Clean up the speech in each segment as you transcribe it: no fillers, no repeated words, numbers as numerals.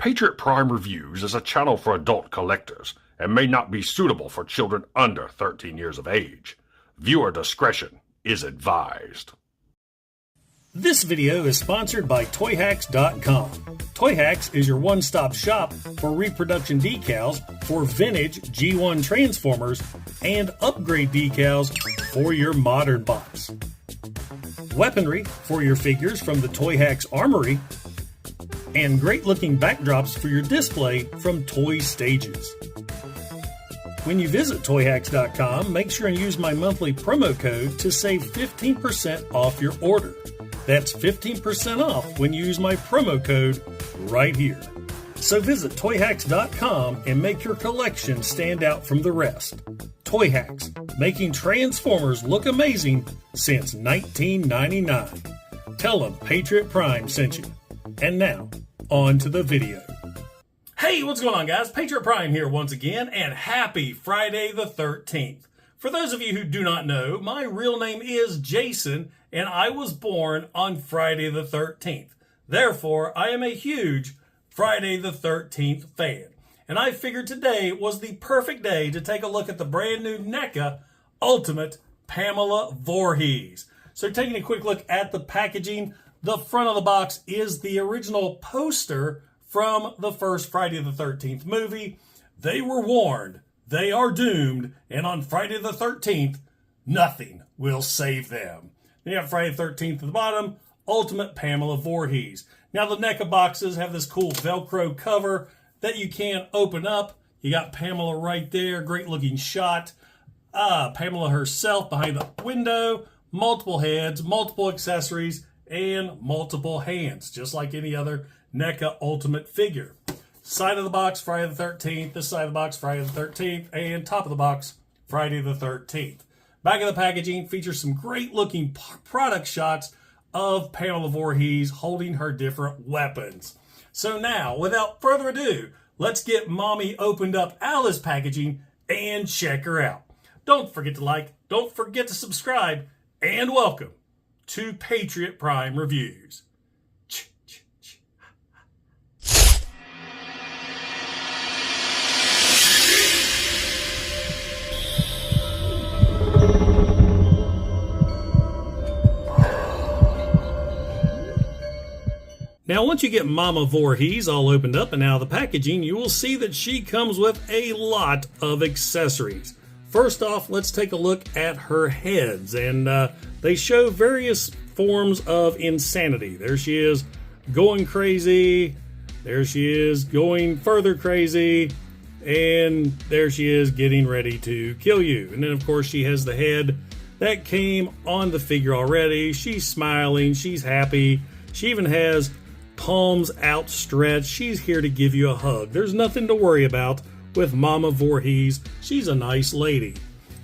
Patriot Prime Reviews is a channel for adult collectors and may not be suitable for children under 13 years of age. Viewer discretion is advised. This video is sponsored by Toyhax.com. Toyhax is your one-stop shop for reproduction decals for vintage G1 Transformers and upgrade decals for your modern box. Weaponry for your figures from the Toyhax Armory, and great-looking backdrops for your display from Toy Stages. When you visit Toyhax.com, make sure and use my monthly promo code to save 15% off your order. That's 15% off when you use my promo code right here. So visit Toyhax.com and make your collection stand out from the rest. Toyhax, making Transformers look amazing since 1999. Tell them Patriot Prime sent you. And now, on to the video. Hey, what's going on, guys? Patriot Prime here once again, and happy Friday the 13th. For those of you who do not know, my real name is Jason, and I was born on Friday the 13th. Therefore, I am a huge Friday the 13th fan. And I figured today was the perfect day to take a look at the brand new Neca Ultimate Pamela Vorhees. So taking a quick look at the packaging, the front of the box is the original poster from the first Friday the 13th movie. They were warned, they are doomed, and on Friday the 13th, nothing will save them. Then you have Friday the 13th at the bottom, Ultimate Pamela Vorhees. Now the Neca boxes have this cool Velcro cover that you can open up. You got Pamela right there, great looking shot. Pamela herself behind the window, multiple heads, multiple accessories, and multiple hands, just like any other Neca Ultimate figure. Side of the box, Friday the 13th. This side of the box, Friday the 13th. And top of the box, Friday the 13th. Back of the packaging features some great looking product shots of Pamela Vorhees holding her different weapons. So now, without further ado, let's get Mommy opened up Alice packaging and check her out. Don't forget to like, don't forget to subscribe, and welcome to Patriot Prime Reviews. Now, once you get Mama Vorhees all opened up and out of the packaging, you will see that she comes with a lot of accessories. First off, let's take a look at her heads, and they show various forms of insanity. There she is going crazy, there she is going further crazy, and there she is getting ready to kill you. And then of course she has the head that came on the figure already. She's smiling, she's happy, she even has palms outstretched. She's here to give you a hug. There's nothing to worry about with Mama Vorhees. She's a nice lady.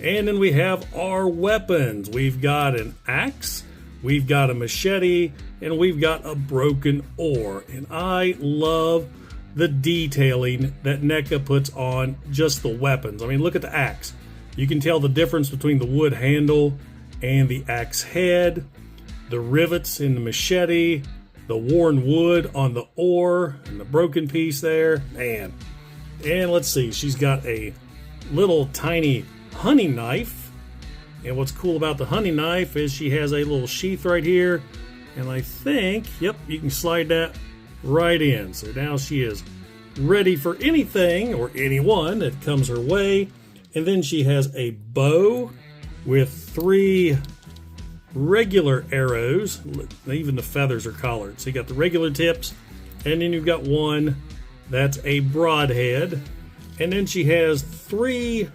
And then we have our weapons. We've got an axe, we've got a machete, and we've got a broken oar. And I love the detailing that Neca puts on just the weapons. I mean, look at the axe. You can tell the difference between the wood handle and the axe head, the rivets in the machete, the worn wood on the oar, and the broken piece there. Man. And let's see, she's got a little tiny hunting knife. And what's cool about the hunting knife is she has a little sheath right here. And I think, yep, you can slide that right in. So now she is ready for anything or anyone that comes her way. And then she has a bow with 3 regular arrows. Even the feathers are collared. So you got the regular tips, and then you've got one that's a broadhead. And then she has 3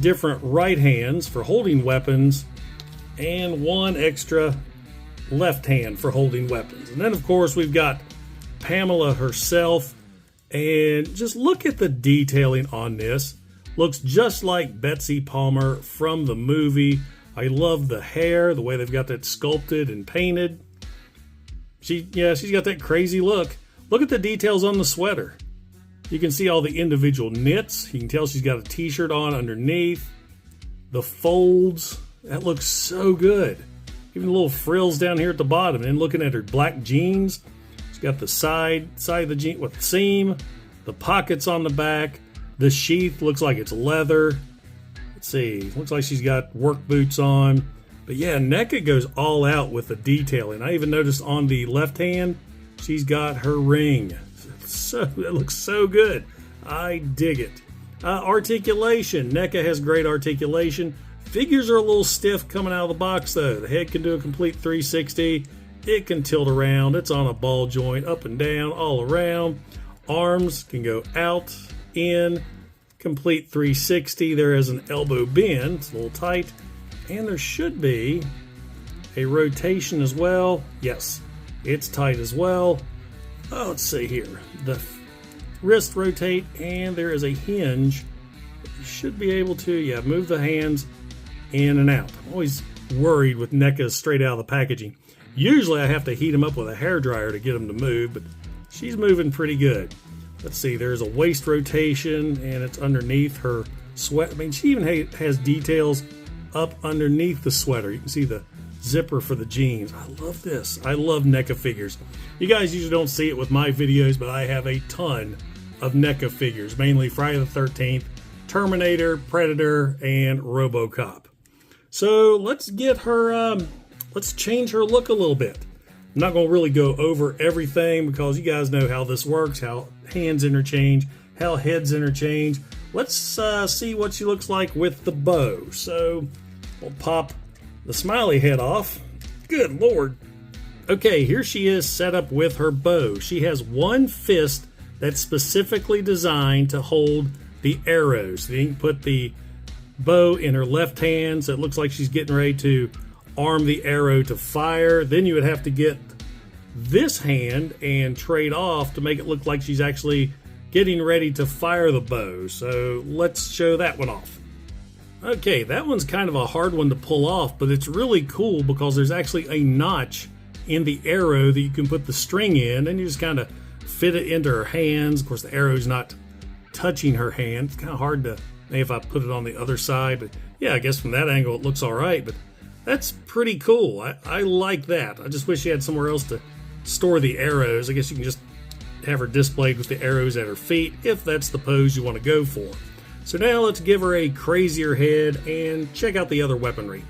different right hands for holding weapons and 1 extra left hand for holding weapons. And then of course we've got Pamela herself, and just look at the detailing on this. Looks just like Betsy Palmer from the movie. I love the hair, the way they've got that sculpted and painted. She's got that crazy look. Look at the details on the sweater. You can see all the individual knits. You can tell she's got a t-shirt on underneath. The folds, that looks so good. Even the little frills down here at the bottom. And looking at her black jeans, she's got the side of the jean with the seam, the pockets on the back. The sheath looks like it's leather. Let's see, looks like she's got work boots on. But yeah, Neca goes all out with the detailing. I even noticed on the left hand, she's got her ring. So it looks so good. I dig it. Articulation. Neca has great articulation. Figures are a little stiff coming out of the box though. The head can do a complete 360. It can tilt around. It's on a ball joint, up and down, all around. Arms can go out, in, complete 360. There is an elbow bend. It's a little tight. And there should be a rotation as well. Yes, it's tight as well. Oh, let's see here. The wrist rotate, and there is a hinge. You should be able to, yeah, move the hands in and out. I'm always worried with NECAs straight out of the packaging. Usually I have to heat them up with a hairdryer to get them to move, but she's moving pretty good. Let's see, there's a waist rotation, and it's underneath her sweat. I mean, she even has details up underneath the sweater. You can see the zipper for the jeans. I love this. I love NECA figures. You guys usually don't see it with my videos, but I have a ton of NECA figures, mainly Friday the 13th, Terminator, Predator, and RoboCop. So let's get her, let's change her look a little bit. I'm not going to really go over everything because you guys know how this works, how hands interchange, how heads interchange. Let's see what she looks like with the bow. So we'll pop the smiley head off. Good Lord. Okay, here she is set up with her bow. She has one fist that's specifically designed to hold the arrows. So you can put the bow in her left hand, so it looks like she's getting ready to arm the arrow to fire. Then you would have to get this hand and trade off to make it look like she's actually getting ready to fire the bow. So let's show that one off. Okay, that one's kind of a hard one to pull off, but it's really cool because there's actually a notch in the arrow that you can put the string in, and you just kind of fit it into her hands. Of course, the arrow's not touching her hand. It's kind of hard to, maybe if I put it on the other side, but yeah, I guess from that angle it looks all right, but that's pretty cool. I like that. I just wish you had somewhere else to store the arrows. I guess you can just have her displayed with the arrows at her feet if that's the pose you want to go for. So now let's give her a crazier head and check out the other weaponry.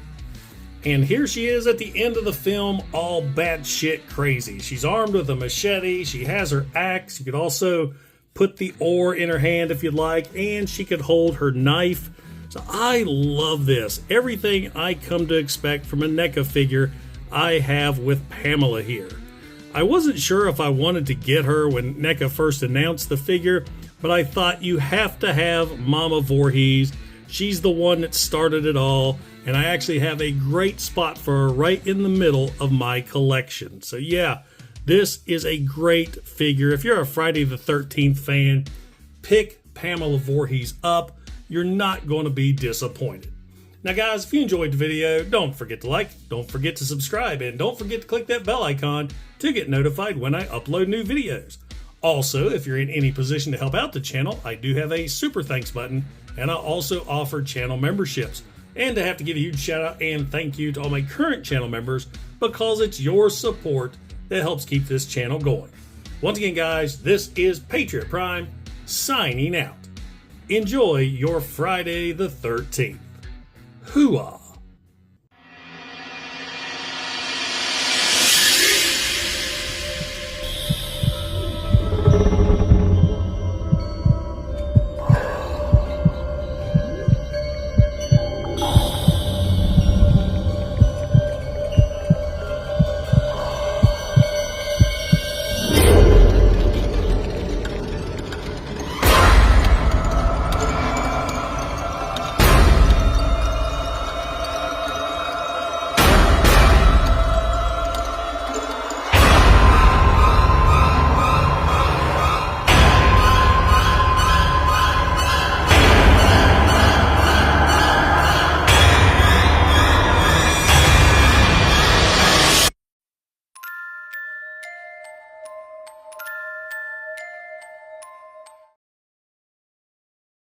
And here she is at the end of the film, all batshit crazy. She's armed with a machete. She has her axe. You could also put the oar in her hand if you'd like, and she could hold her knife. So I love this. Everything I come to expect from a NECA figure, I have with Pamela here. I wasn't sure if I wanted to get her when NECA first announced the figure, but I thought you have to have Mama Vorhees. She's the one that started it all, and I actually have a great spot for her right in the middle of my collection. So yeah, this is a great figure. If you're a Friday the 13th fan, pick Pamela Vorhees up. You're not going to be disappointed. Now guys, if you enjoyed the video, don't forget to like, don't forget to subscribe, and don't forget to click that bell icon to get notified when I upload new videos. Also, if you're in any position to help out the channel, I do have a super thanks button, and I also offer channel memberships. And I have to give a huge shout out and thank you to all my current channel members because it's your support that helps keep this channel going. Once again guys, this is Patriot Prime signing out. Enjoy your Friday the 13th. Hooah!